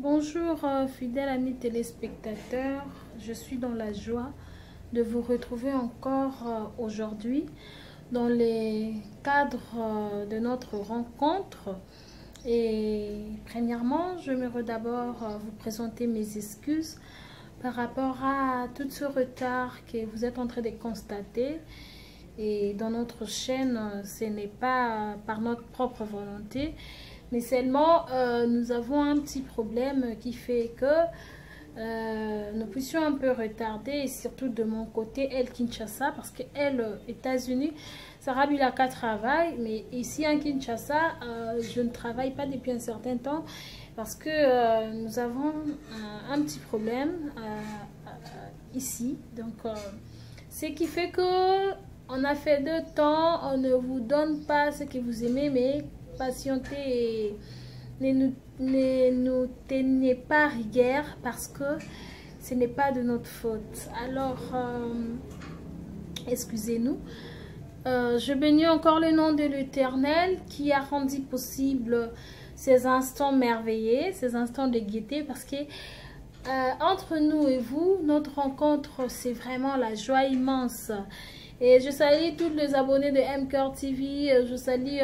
Bonjour fidèles amis téléspectateurs, je suis dans la joie de vous retrouver encore aujourd'hui dans les cadres de notre rencontre. Et premièrement, j'aimerais d'abord vous présenter mes excuses par rapport à tout ce retard que vous êtes en train de constater. Et dans notre chaîne, ce n'est pas par notre propre volonté, mais seulement nous avons un petit problème qui fait que nous puissions un peu retarder, et surtout de mon côté, elle Kinshasa, parce qu'elle, États-Unis, Sarah Bilaka travaille, mais ici en Kinshasa, je ne travaille pas depuis un certain temps, parce que nous avons un petit problème ici. Donc, ce qui fait que on a fait 2 temps, on ne vous donne pas ce que vous aimez, mais patientez et ne nous tenez pas rigueur parce que ce n'est pas de notre faute. Alors, excusez-nous. Je bénis encore le nom de l'Éternel qui a rendu possible ces instants merveilleux, ces instants de gaieté, parce que entre nous et vous, notre rencontre, c'est vraiment la joie immense. Et je salue tous les abonnés de MCœur TV, je salue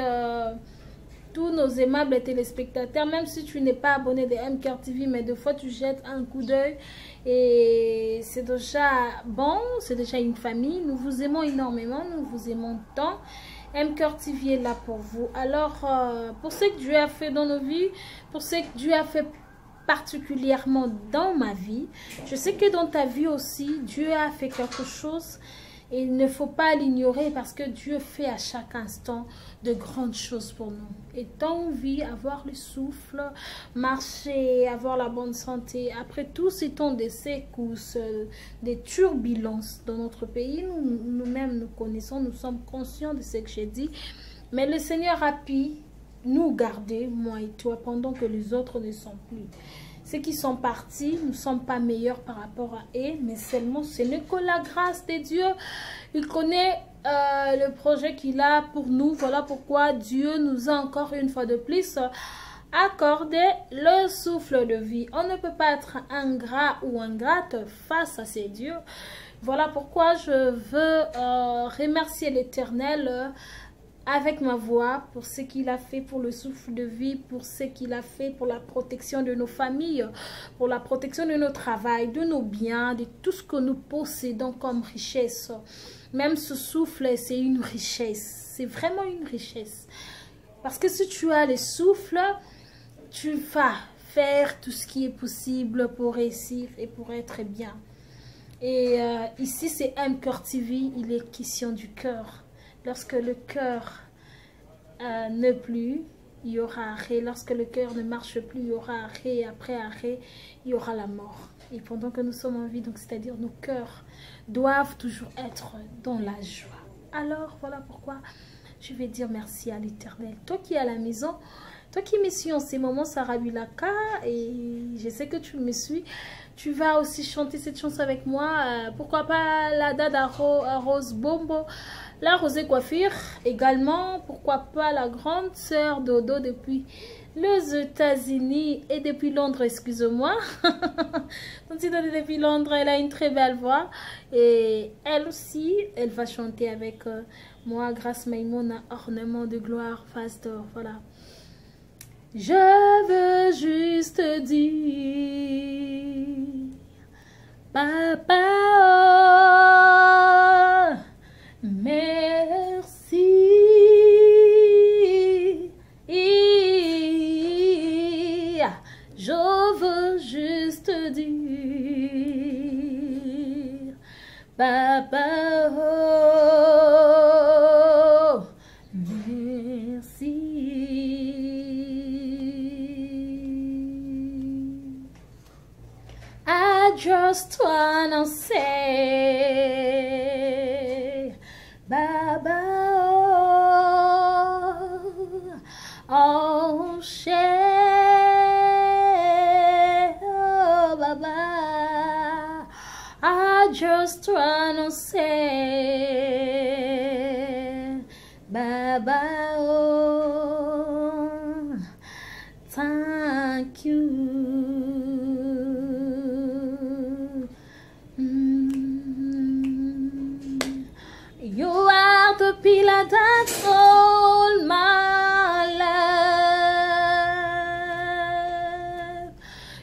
tous nos aimables téléspectateurs, même si tu n'es pas abonné de MCœur TV, mais des fois tu jettes un coup d'œil et c'est déjà bon, c'est déjà une famille. Nous vous aimons énormément, nous vous aimons tant. MCœur TV est là pour vous. Alors, pour ce que Dieu a fait dans nos vies, pour ce que Dieu a fait particulièrement dans ma vie, je sais que dans ta vie aussi, Dieu a fait quelque chose. Et il ne faut pas l'ignorer parce que Dieu fait à chaque instant de grandes choses pour nous. Et tant on vit, avoir le souffle, marcher, avoir la bonne santé, après tout ces temps de secousses, des turbulences dans notre pays, nous-mêmes nous connaissons, nous sommes conscients de ce que j'ai dit. Mais le Seigneur a pu nous garder, moi et toi, pendant que les autres ne sont plus. Ceux qui sont partis, nous ne sommes pas meilleurs par rapport à eux, mais seulement ce n'est que la grâce de Dieu. Il connaît le projet qu'il a pour nous. Voilà pourquoi Dieu nous a encore une fois de plus accordé le souffle de vie. On ne peut pas être ingrat ou ingrate face à ces dieux. Voilà pourquoi je veux remercier l'Éternel avec ma voix, pour ce qu'il a fait pour le souffle de vie, pour ce qu'il a fait pour la protection de nos familles, pour la protection de notre travail, de nos biens, de tout ce que nous possédons comme richesse. Même ce souffle, c'est une richesse. C'est vraiment une richesse. Parce que si tu as le souffle, tu vas faire tout ce qui est possible pour réussir et pour être bien. Et ici, c'est MCœur TV, il est question du cœur. Lorsque le cœur ne plus, il y aura arrêt. Lorsque le cœur ne marche plus, il y aura arrêt. Et après arrêt, il y aura la mort. Et pendant que nous sommes en vie, donc c'est-à-dire nos cœurs doivent toujours être dans la joie. Alors, voilà pourquoi je vais dire merci à l'Éternel. Toi qui es à la maison, toi qui me suis en ces moments, Sarah Bilaka, et je sais que tu me suis, tu vas aussi chanter cette chanson avec moi. Pourquoi pas la Dada Rose Bombo, la Rosée Coiffure également. Pourquoi pas la grande sœur Dodo depuis les États-Unis et depuis Londres, excuse-moi. Donc, depuis Londres, elle a une très belle voix. Et elle aussi, elle va chanter avec moi, Grâce Maïmona, ornement de gloire, face d'or. Voilà. Je veux juste dire, Papa, oh, merci. Je veux juste dire, Papa, oh, merci. I just wanna say, Baba, oh, oh, Baba, I just wanna say, Baba, oh, thank you. pillar that's all my life.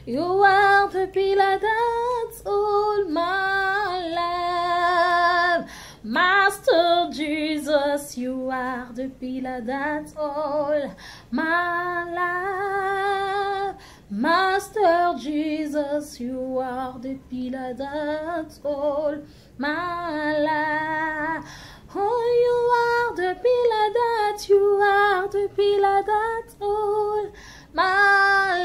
You are the pillar that's all my life. Master Jesus, you are the pillar that's all my life. Master Jesus, you are the pillar that's all my life. Oh, you are the pillar that, you are the pillar that's all my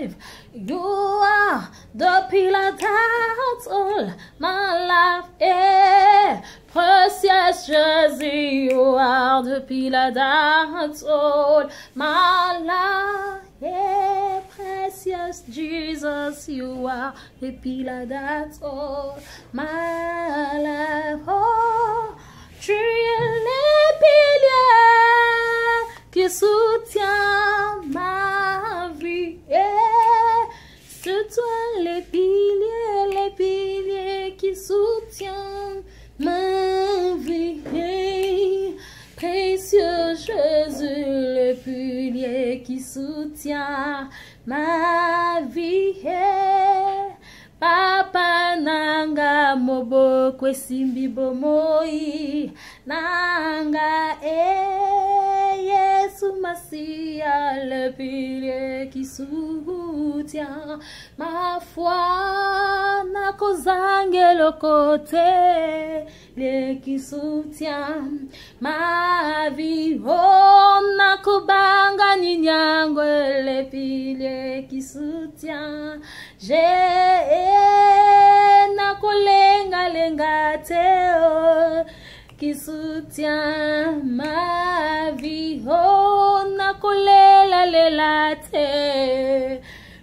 life. You are the pillar that's all my life. Yeah. Precious Jesus, you are the pillar that's all my life. Yeah, precious Jesus, you are the pillar that's all my life. Oh, tu es le pilier qui soutient ma vie. Yeah, c'est toi les piliers qui soutiennent ma vie. Yeah. Précieux Jésus, le pilier qui soutient ma vie. Yeah. Papa nanga mobo kwesimbi bomoi nanga Yesu Masia, le pilier qui soutient ma foi na kozange le côté qui soutient ma vie. Oh na kubanga ninyango, le pilier qui soutient na kolenga lenga teo qui soutient ma vie. Oh na kolela lela te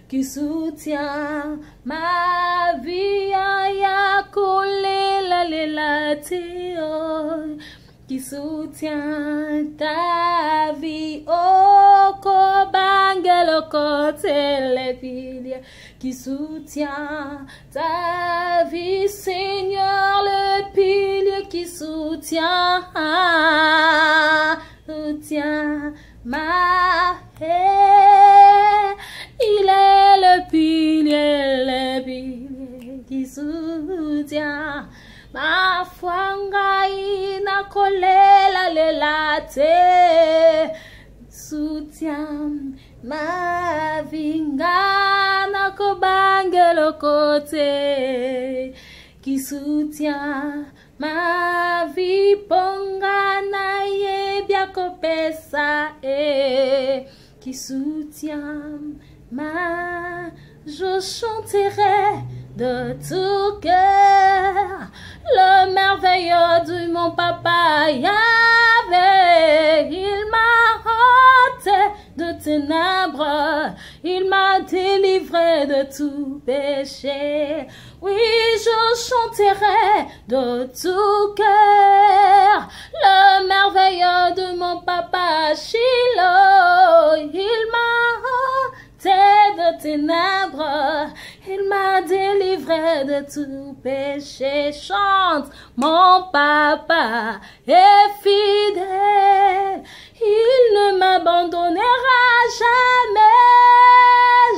qui soutient ma vie. Ya kolela lela teo qui soutient ta vie. Oh kobangelo côté les piliers qui soutient ta vie. Seigneur, le pilier qui soutient ma vie. Il est le pilier qui soutient ma foi. Ngai na kolela lela te soutient ma vie. Ngana kobange le côté qui soutient ma vie. Pongana ye biako pesa qui soutient ma. Je chanterai de tout cœur le merveilleux de mon papa Yahvé. Il m'a ôté de ténèbres, il m'a délivré de tout péché. Oui, je chanterai de tout cœur le merveilleux de mon papa Shiloh. Il m'a ôté de ténèbres, il m'a délivré de tout péché. Chante, mon papa est fidèle, il ne m'abandonnera jamais.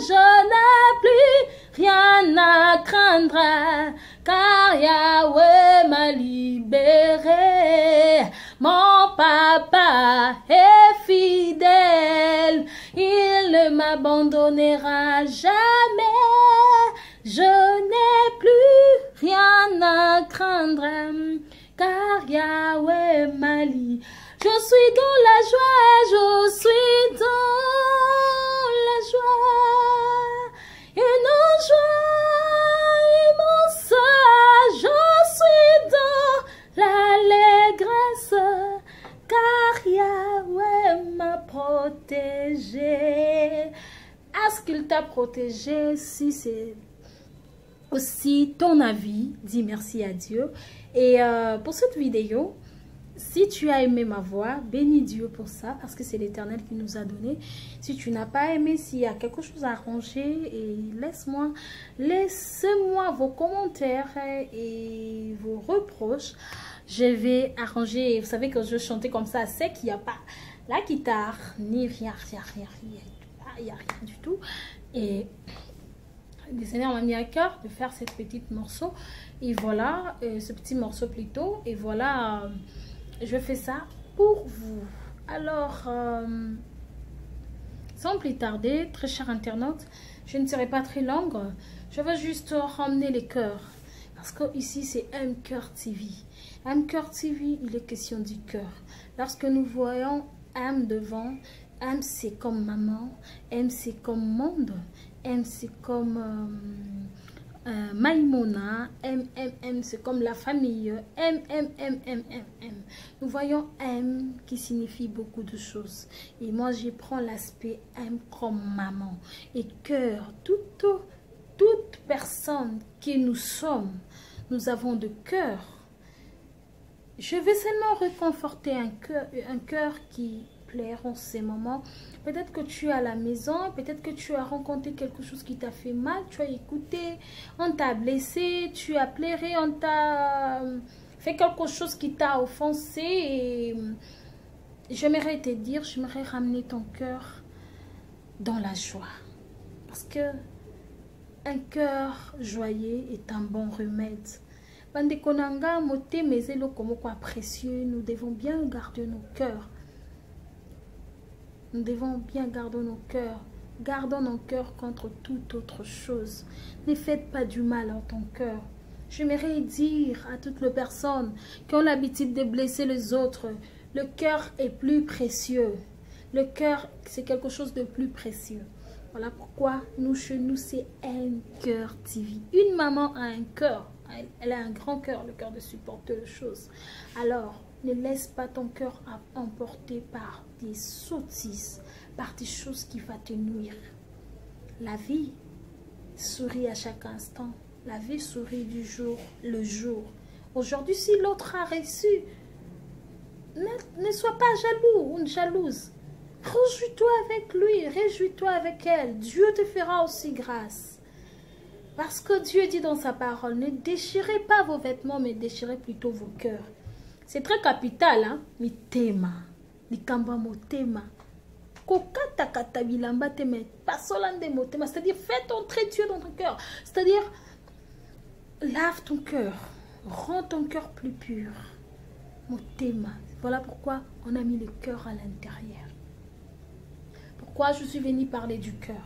Je n'ai plus rien à craindre, car Yahweh m'a libéré. Mon papa est fidèle, il ne m'abandonnera jamais. Je n'ai plus rien à craindre, car Yahweh m'a libéré. Je suis dans la joie, je suis dans la joie, une joie immense. Je suis dans l'allégresse, car Yahweh m'a protégé. Est-ce qu'il t'a protégé? Si c'est aussi ton avis, dis merci à Dieu. Et pour cette vidéo, si tu as aimé ma voix, bénis Dieu pour ça, parce que c'est l'Éternel qui nous a donné. Si tu n'as pas aimé, s'il y a quelque chose à arranger, et laissez-moi vos commentaires et vos reproches. Je vais arranger. Vous savez que je chantais comme ça à sec, il n'y a pas la guitare, ni rien, il n'y a rien du tout. Et le Seigneur m'a mis à cœur de faire cette petite morceau. Et voilà, ce petit morceau plutôt. Et voilà, je fais ça pour vous. Alors, sans plus tarder, très chers internautes, je ne serai pas très longue. Je vais juste ramener les cœurs. Parce que ici, c'est M-Cœur TV. M-Cœur TV, il est question du cœur. Lorsque nous voyons M devant, M c'est comme maman, M c'est comme monde, M c'est comme Maïmona, M c'est comme la famille, M. Nous voyons M qui signifie beaucoup de choses. Et moi, je prends l'aspect M comme maman. Et cœur, toute personne que nous sommes, nous avons de cœur. Je vais seulement réconforter un cœur qui plaira en ces moments. Peut-être que tu es à la maison, peut-être que tu as rencontré quelque chose qui t'a fait mal, tu as écouté, on t'a blessé, tu as pleuré, on t'a fait quelque chose qui t'a offensé. Et j'aimerais te dire, j'aimerais ramener ton cœur dans la joie. Parce que un cœur joyeux est un bon remède. Bandekonanga, moté, mais comme quoi précieux, nous devons bien garder nos cœurs. Nous devons bien garder nos cœurs. Gardons nos cœurs contre toute autre chose. Ne faites pas du mal à ton cœur. J'aimerais dire à toutes les personnes qui ont l'habitude de blesser les autres, le cœur est plus précieux. Le cœur, c'est quelque chose de plus précieux. Voilà pourquoi nous, chez nous, c'est M-Cœur TV. Une maman a un cœur. Elle a un grand cœur, le cœur de supporter les choses. Alors, ne laisse pas ton cœur emporter par des sottises, par des choses qui vont te nuire. La vie sourit à chaque instant. La vie sourit du jour le jour. Aujourd'hui, si l'autre a reçu, ne sois pas jaloux ou jalouse. Réjouis-toi avec lui, réjouis-toi avec elle. Dieu te fera aussi grâce. Parce que Dieu dit dans sa parole, ne déchirez pas vos vêtements, mais déchirez plutôt vos cœurs. C'est très capital, hein? Mitema, likamba motema. Kokata kata bilamba teme, pasolande motema. C'est-à-dire, fais entrer Dieu dans ton cœur. C'est-à-dire, lave ton cœur, rends ton cœur plus pur. Motema. Voilà pourquoi on a mis le cœur à l'intérieur. Pourquoi je suis venue parler du cœur?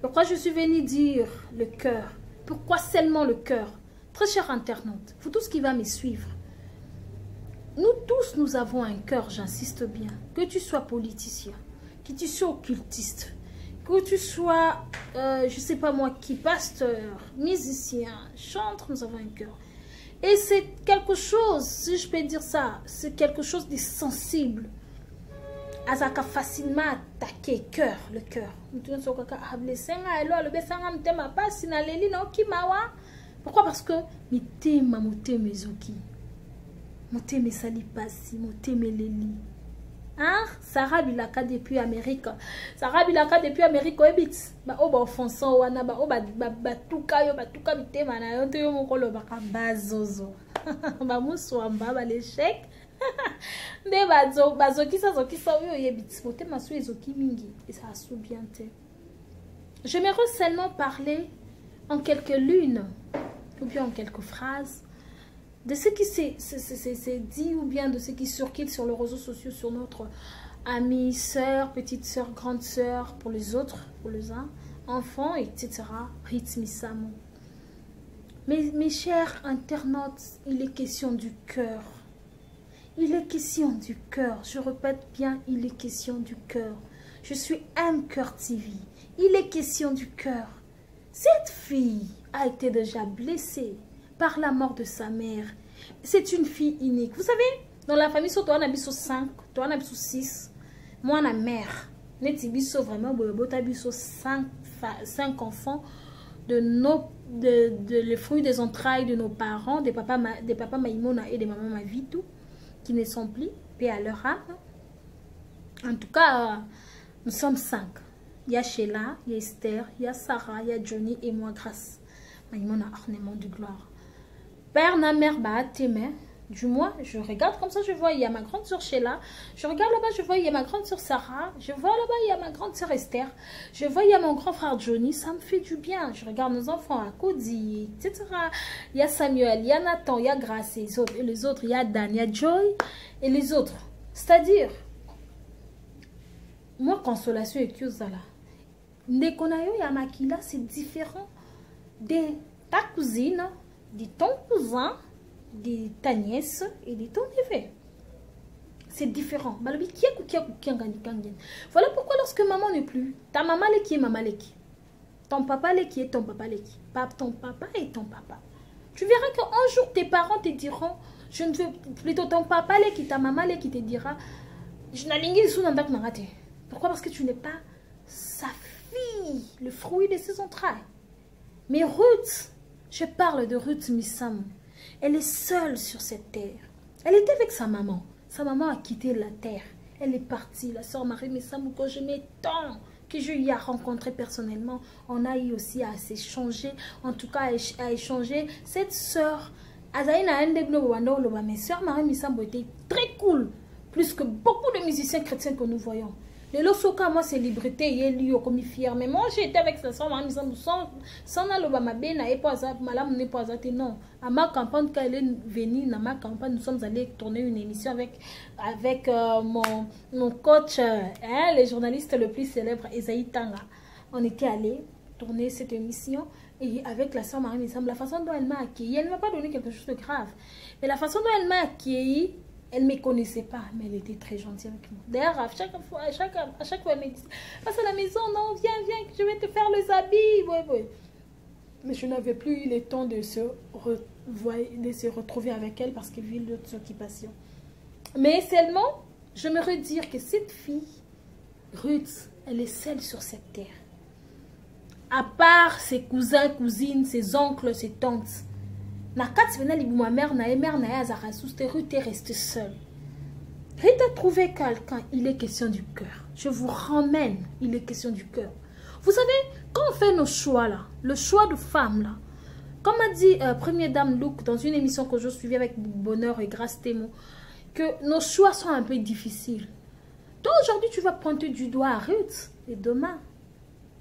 Pourquoi je suis venue dire le cœur? Pourquoi seulement le cœur? Très cher internaute, vous tous qui va me suivre, nous tous, nous avons un cœur, j'insiste bien. Que tu sois politicien, que tu sois occultiste, que tu sois, je ne sais pas moi qui, pasteur, musicien, chanteur, nous avons un cœur. Et c'est quelque chose, si je peux dire ça, c'est quelque chose de sensible. Azaka facilement attaquer cœur, le cœur. Pourquoi? Parce que mitema motema ezoki. Motema sali pasi, motema leli. Hein? Sarah bilaka depuis Amérique. Sarah bilaka depuis Amérique ebit. Ba o ba offensant wana ba o ba tuka yo ba tuka mitema na yo to yo mokolo ba ka bazozo. Ba muswamba ba l'échec. Mais j'aimerais seulement parler en quelques lunes ou bien en quelques phrases de ce qui s'est dit ou bien de ce qui circule sur les réseaux sociaux sur notre amie, sœur, petite sœur, grande sœur, pour les autres, pour les uns, enfants, etc. Rythmisamo. Mais mes chers internautes, il est question du cœur. Il est question du cœur. Je répète bien, il est question du cœur. Je suis M-Cœur TV. Il est question du cœur. Cette fille a été déjà blessée par la mort de sa mère. C'est une fille unique. Vous savez, dans la famille, toi, on a 5, toi, on a 6. Moi, la mère. Netibiso vraiment, botabiso 5 enfants les fruits des entrailles de nos parents, des papas Maïmona et des mamans Mavitou, qui ne sont plus, paix à leur âme. En tout cas, nous sommes 5. Il y a Sheila, il y a Esther, il y a Sarah, il y a Johnny et moi, Grâce. Maïmon a ornement de gloire. Père, na mère, bah, tes mains. Du moins, je regarde comme ça, je vois, il y a ma grande soeur Sheila. Je regarde là-bas, je vois, il y a ma grande soeur Sarah. Je vois là-bas, il y a ma grande soeur Esther. Je vois, il y a mon grand frère Johnny. Ça me fait du bien. Je regarde nos enfants à Cody, etc. Il y a Samuel, il y a Nathan, il y a Grace et les autres. Il y a Dan, il y a Joy et les autres. C'est-à-dire, moi, Consolation et Kyozala. Ndekonayo Yamakila, c'est différent de ta cousine, de ton cousin, de ta nièce et de ton neveu. C'est différent. Voilà pourquoi lorsque maman n'est plus, ta maman est qui est maman est qui. Ton papa est qui est ton papa est qui. Ton papa est ton papa. Tu verras qu'un jour tes parents te diront, je ne veux plutôt ton papa est qui, ta maman est qui te dira, je n'ai sous n'andak n'arrête. Pourquoi? Parce que tu n'es pas sa fille, le fruit de ses entrailles. Mais Ruth, je parle de Ruth Missam. Elle est seule sur cette terre. Elle était avec sa maman. Sa maman a quitté la terre. Elle est partie. La sœur Marie Missam, que je mets tant, que je y ai rencontré personnellement. On a eu aussi à s'échanger, en tout cas à échanger. Cette sœur, mes sœurs Marie Missam était très cool. Plus que beaucoup de musiciens chrétiens que nous voyons. Les Losoka, moi, c'est liberté, il est lié comme fier. Mais moi, j'ai été avec sa soeur, sans l'obama ben, et pas ça, madame n'est pas ça, non. À ma campagne, quand elle est venue, dans ma campagne, nous sommes allés tourner une émission avec mon coach, le journaliste le plus célèbre, Esaïe Tanga. On était allés tourner cette émission, et avec la soeur Marie Missam, la façon dont elle m'a accueilli, elle ne m'a pas donné quelque chose de grave, mais la façon dont elle m'a accueilli, elle ne me connaissait pas, mais elle était très gentille avec moi. D'ailleurs, à chaque fois, elle me dit, passe à la maison, non, viens, je vais te faire les habits. Ouais. Mais je n'avais plus eu le temps de se retrouver avec elle parce qu'elle vit d'autres occupations. Mais seulement, je me redire que cette fille, Ruth, elle est seule sur cette terre. À part ses cousins, cousines, ses oncles, ses tantes. Ma mère Ruth est restée seule. Ruth a trouvé quelqu'un, il est question du cœur. Je vous ramène, il est question du cœur. Vous savez, quand on fait nos choix là, le choix de femme là, comme a dit Première Dame Luc dans une émission que je suivais avec Bonheur et Grâce Témo, que nos choix sont un peu difficiles. Toi aujourd'hui tu vas pointer du doigt à Ruth et demain,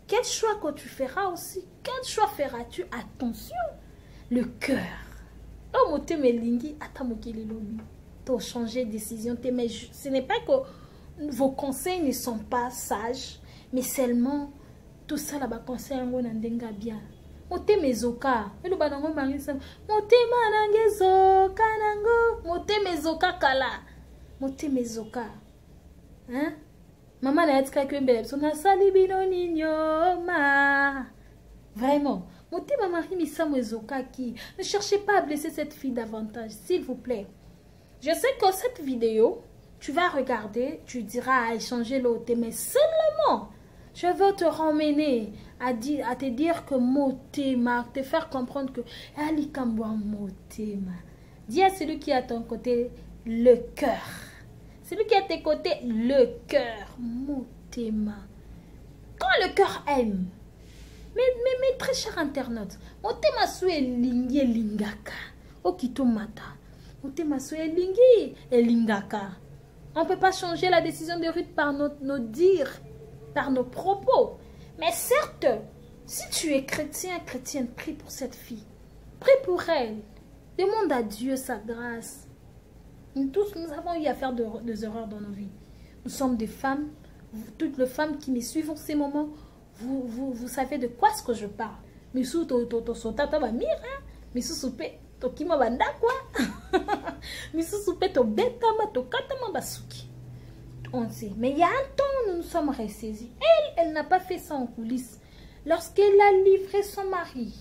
quel choix que tu feras aussi? Quel choix feras-tu? Attention, le cœur. Oh, mon thème est lingi, attends, tu changer de décision. Mais ce n'est pas que vos conseils ne sont pas sages, mais seulement tout ça là-bas, conseil en ndenga bien. Mon thème est zoka. Et le banango marisa. Mon thème nange zoka nango. Mon thème est zoka kala. Mon thème est zoka. Hein? Maman n'a pas dit que son a sali bino nino ma. Vraiment. Montez ma Marie Missam Ezoka qui. Ne cherchez pas à blesser cette fille davantage, s'il vous plaît. Je sais que cette vidéo, tu vas regarder, tu diras à échanger l'autre, mais seulement, je veux te ramener à te dire que Motema, te faire comprendre que Ali Kamboua Motema. Dis à celui qui est à ton côté le cœur. Celui qui est à tes côtés, le cœur. Motema. Quand le cœur aime, mais très cher internaute, Motema soué lingi lingaka. Okito mata. Motema soué lingi et lingaka. On ne peut pas changer la décision de Ruth par nos dires, par nos propos. Mais certes, si tu es chrétien, chrétienne, prie pour cette fille. Prie pour elle. Demande à Dieu sa grâce. Nous tous, nous avons eu à faire des erreurs dans nos vies. Nous sommes des femmes. Toutes les femmes qui me suivent en ces moments, vous savez de quoi est-ce que je parle. Mais sous sotata ba mira, mais sous soupé to kima banda quoi. Mais sous soupé to betama to katama basuki. On sait. Mais il y a un temps où nous nous sommes ressaisis. Elle n'a pas fait ça en coulisses. Lorsqu'elle a livré son mari,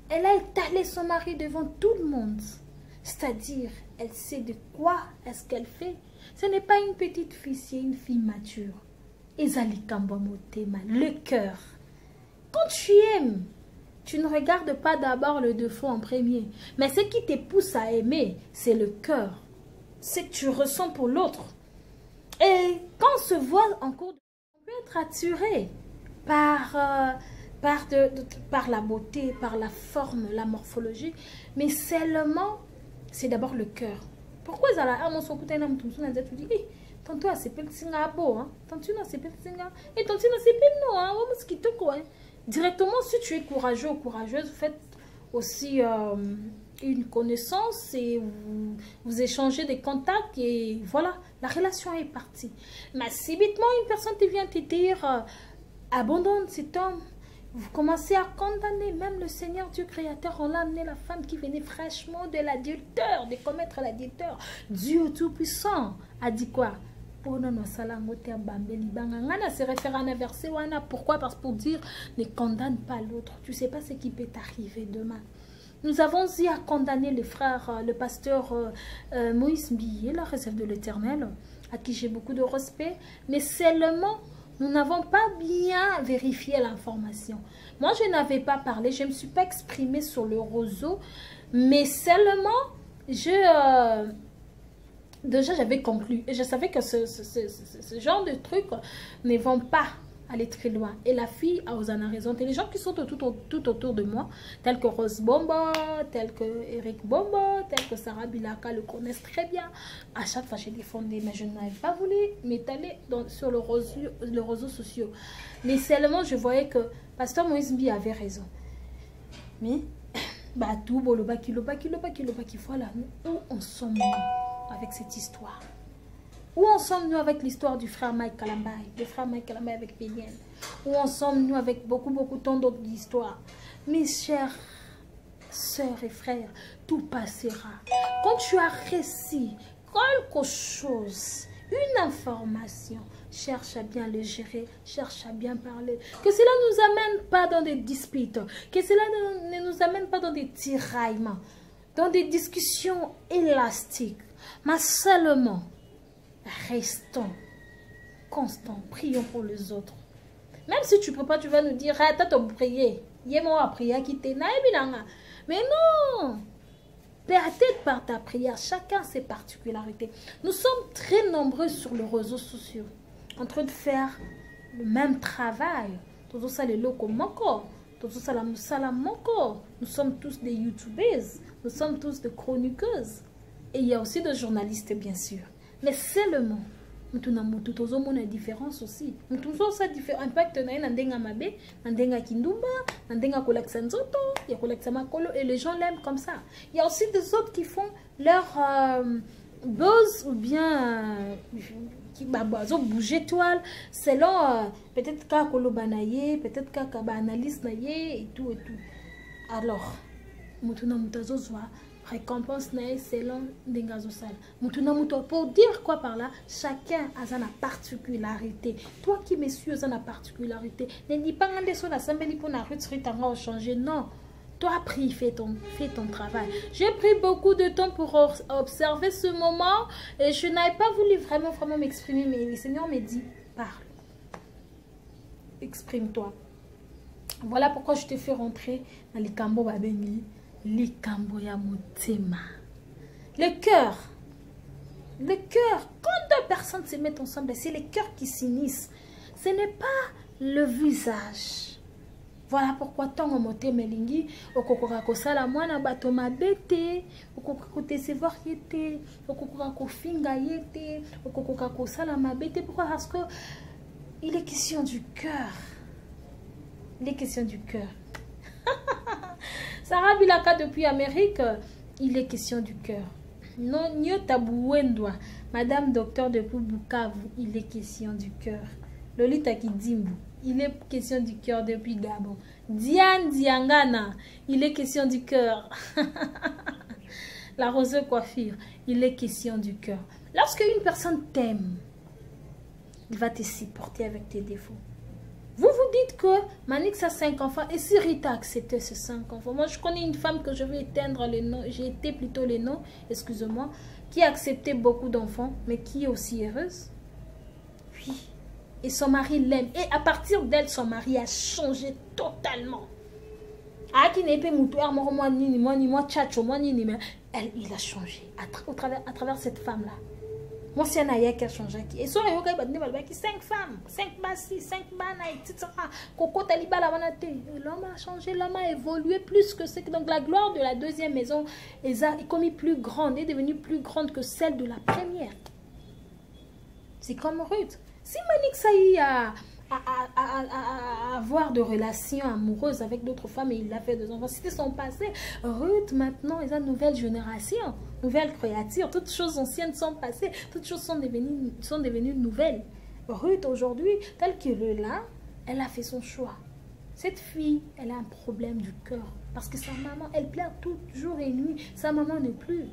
elle a étalé son mari devant tout le monde. C'est-à-dire, elle sait de quoi est-ce qu'elle fait. Ce n'est pas une petite fille, c'est une fille mature. Ezali Kambamotema, le cœur. Quand tu aimes, tu ne regardes pas d'abord le défaut en premier. Mais ce qui te pousse à aimer, c'est le cœur. ce que tu ressens pour l'autre. Et quand on se voit en cours de vie, on peut être attiré par, par la beauté, par la forme, la morphologie, mais seulement, c'est d'abord le cœur. Pourquoi ça a mon son côté tu dis tantôt c'est pas singa beau hein, tantôt c'est pas singa et tantôt c'est pas non hein, on se quitte quoi. Directement, si tu es courageux ou courageuse, faites aussi une connaissance et vous échangez des contacts et voilà, la relation est partie. Mais subitement, une personne te vient te dire abandonne cet homme. Vous commencez à condamner même le Seigneur Dieu créateur. On l'a amené la femme qui venait fraîchement de l'adultère, de commettre l'adultère. Dieu Tout-Puissant a dit quoi? Se réfère à un verset. Pourquoi? Parce que pour dire ne condamne pas l'autre. Tu ne sais pas ce qui peut t'arriver demain. Nous avons eu à condamner les frères, le pasteur Moïse Mbiye, la réserve de l'Éternel, à qui j'ai beaucoup de respect, mais seulement nous n'avons pas bien vérifié l'information. Moi, je n'avais pas parlé, je ne me suis pas exprimée sur le réseau, mais seulement, déjà, j'avais conclu. Et je savais que ce genre de trucs ne vont pas aller très loin. Et la fille a raison. Et les gens qui sont tout autour de moi, tels que Rose Bomba, tels que Eric Bomba, tels que Sarah Bilaka le connaissent très bien. À chaque fois, j'ai défendu, mais je n'avais pas voulu m'étaler sur les réseaux sociaux. Mais seulement, je voyais que Pasteur Moïse Mbi avait raison. Mais, bah, tout, voilà, où en sommes-nous avec cette histoire? Où en sommes-nous avec l'histoire du frère Mike Kalambay, le frère Mike Kalambay avec Péniel? Où en sommes-nous avec beaucoup tant d'autres histoires? Mes chers sœurs et frères, tout passera. Quand tu as réussi quelque chose, une information, cherche à bien le gérer, cherche à bien parler. Que cela ne nous amène pas dans des disputes, que cela ne nous amène pas dans des tiraillements, dans des discussions élastiques, mais seulement restons constants, prions pour les autres. Même si tu ne peux pas, tu vas nous dire, ah, t'as prié, mais non, peut-être par ta prière, chacun ses particularités. Nous sommes très nombreux sur les réseaux sociaux, en train de faire le même travail. Nous sommes tous des youtubeuses, nous sommes tous des chroniqueuses. Et il y a aussi des journalistes, bien sûr. Mais seulement, nous avons une différence aussi. Nous avons ça différent. Impact et les gens l'aiment comme ça. Il y a aussi des autres qui font leur buzz ou bien qui bouger toile selon peut-être qu'à kolobanaye, peut-être qu'à analyse naye et tout et tout. Alors, nous récompense selon Dengazosal. Pour dire quoi par là, chacun a sa particularité. Toi qui me suis a particularité, ne dis pas que sur l'assemblée pour la rue changer. Non. Toi, prie, fais ton travail. J'ai pris beaucoup de temps pour observer ce moment et je n'avais pas voulu vraiment m'exprimer, mais le Seigneur me dit, parle. Exprime-toi. Voilà pourquoi je te fais rentrer dans les Kambo Babeni. Les Kamboya Motema. Le cœur. Le cœur. Quand deux personnes se mettent ensemble, c'est le cœur qui s'unissent. Ce n'est pas le visage. Voilà pourquoi tant on moté melingi, okokora kosala mwana bato mabete, okokora décevoir yete, okokora kofinga yete, okokora kosala mabete. Pourquoi? Parce que il est question du cœur. Il est question du cœur. Sarah Bilaka depuis Amérique, il est question du cœur. Non, Nyotabouendoa, Madame Docteur depuis Bukavu, il est question du cœur. Lolita Kidimbu, il est question du cœur depuis Gabon. Diane Diangana, il est question du cœur. La Rose Coiffure, il est question du cœur. Lorsque une personne t'aime, il va te supporter avec tes défauts. Vous vous dites que Manix a 5 enfants et si Rita a accepté ces 5 enfants. Moi, je connais une femme que je vais éteindre les noms. J'ai été plutôt les noms, excusez-moi, qui a accepté beaucoup d'enfants, mais qui est aussi heureuse. Oui. Et son mari l'aime. Et à partir d'elle, son mari a changé totalement. Elle il a changé à travers cette femme-là. Moi, c'est un aïe qui a changé. Et sur les gens qui 5 femmes, 5 bassi, 5 banaï, etc. Coco Taliba la vanate. L'homme a changé, l'homme a évolué plus que ce que. Donc, la gloire de la deuxième maison est commis plus grande, est devenue plus grande que celle de la première. C'est comme Ruth. Si Manik Saï a avoir de relations amoureuses avec d'autres femmes et il a fait 2 enfants, c'était son passé. Ruth, maintenant, est une nouvelle génération, nouvelle créature. Toutes choses anciennes sont passées, toutes choses sont devenues nouvelles. Ruth, aujourd'hui, telle qu'elle est là, elle a fait son choix. Cette fille, elle a un problème du cœur parce que sa maman, elle pleure tout jour et nuit. Sa maman n'est plus.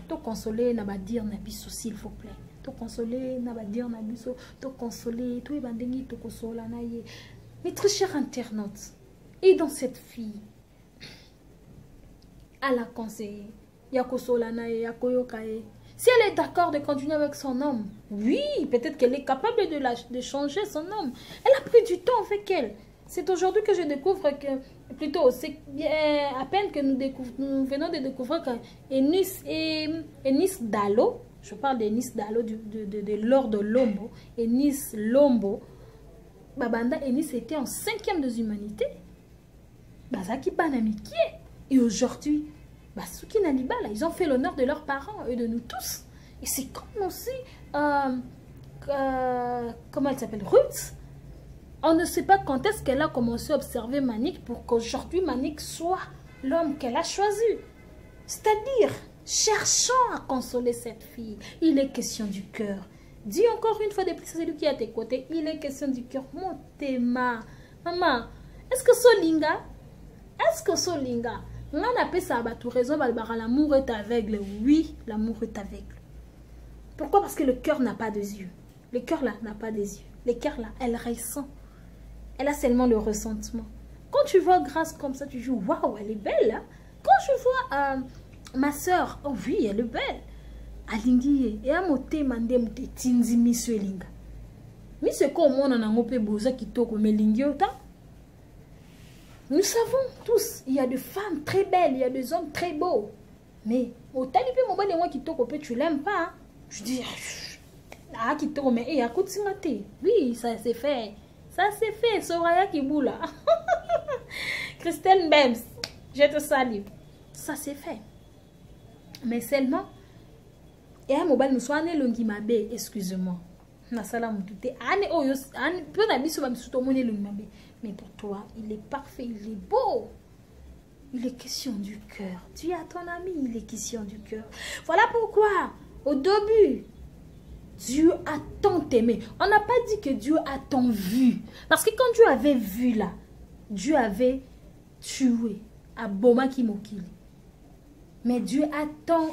Tout consoler, n'a pas dire, n'a pas s'il vous plaît. Tout consoler, n'a pas dire, n'a pas tout consoler, tout ébandengi, tout consoler, naïe. Mais très cher internaute, et dans cette fille, à la conseiller, yakosola naïe, yakoyokae. Si elle est d'accord de continuer avec son homme, oui, peut-être qu'elle est capable de changer son homme. Elle a pris du temps avec elle. C'est aujourd'hui que je découvre que, plutôt, c'est à peine que nous venons de découvrir qu'Enis Dalo, je parle d'Enis Dalo, de Lord Lombo, Enis Lombo, Babanda Enis était en 5e des humanités. Bazaki Banamikie. Et aujourd'hui, Basuki Nalibala, ils ont fait l'honneur de leurs parents et de nous tous. Et c'est comme aussi, comment elle s'appelle, Ruth. On ne sait pas quand est-ce qu'elle a commencé à observer Manik pour qu'aujourd'hui Manik soit l'homme qu'elle a choisi. C'est-à-dire, cherchons à consoler cette fille. Il est question du cœur. Dis encore une fois de plus, c'est lui qui est à tes côtés. Il est question du cœur. Mon théma. Maman, est-ce que Solinga? Est-ce que Solinga? On appelle ça à raison, l'amour est aveugle. Oui, l'amour est aveugle. Pourquoi? Parce que le cœur n'a pas de yeux. Le cœur là n'a pas des yeux. Le cœur là, elle ressent. Elle a seulement le ressentiment. Quand tu vois Grâce comme ça, tu dis waouh, elle est belle. Hein? Quand je vois ma soeur, oh oui, elle est belle. Alingi et à moté mandé moté tinzi monsieur linga. Mais c'est comme on en a ngopé boza qui toko melingi autant. Nous savons tous, il y a des femmes très belles, il y a des hommes très beaux. Mais au talibé mon bon moi qui toko tu l'aimes pas. Hein? Je dis ah qui toko mais et à coup de oui, ça s'est fait. Ça c'est fait, Soraya Kiboula. Christelle Bems, je te salue. Ça c'est fait. Mais seulement, et à mobile nous soigne longi mabe, excuse-moi. Na sala mutute. Ane oyo, ane peu d'amis sur tout le longi mabe. Mais pour toi, il est parfait, il est beau. Il est question du cœur. Tu es à ton ami, il est question du cœur. Voilà pourquoi, au début, Dieu a tant aimé. On n'a pas dit que Dieu a tant vu. Parce que quand Dieu avait vu là, Dieu avait tué à Boma Kimokili. Mais Dieu a tant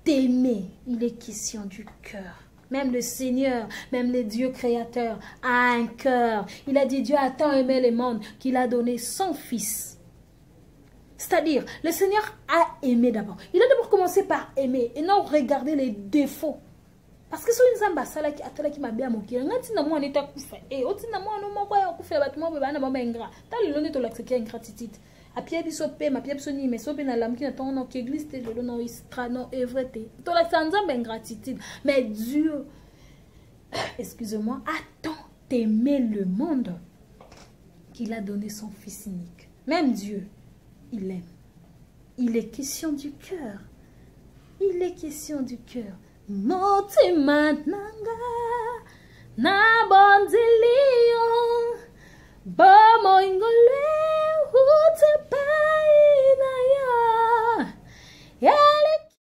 aimé. Il est question du cœur. Même le Seigneur, même le Dieu créateur a un cœur. Il a dit Dieu a tant aimé le monde qu'il a donné son fils. C'est-à-dire, le Seigneur a aimé d'abord. Il a d'abord commencé par aimer et non regarder les défauts. Parce que si une zamba sala qui atala qui m'a bien moqué, ngati na mo aneta kufa. Et oti na mo no mo kwa kufa batuma be bana mama ingra. Ta le lone to l'accepter ingratitude. A pierre biso pe ma pierre biso ni mais so pe na lam ki na ton no ki église te le no istra no evreté. To la sanzamba ingratitude. Mais Dieu excusez-moi, a tant aimé le monde qu'il a donné son fils unique. Même Dieu, il aime. Il est question du cœur. Il est question du cœur. Motima nanga na bonzili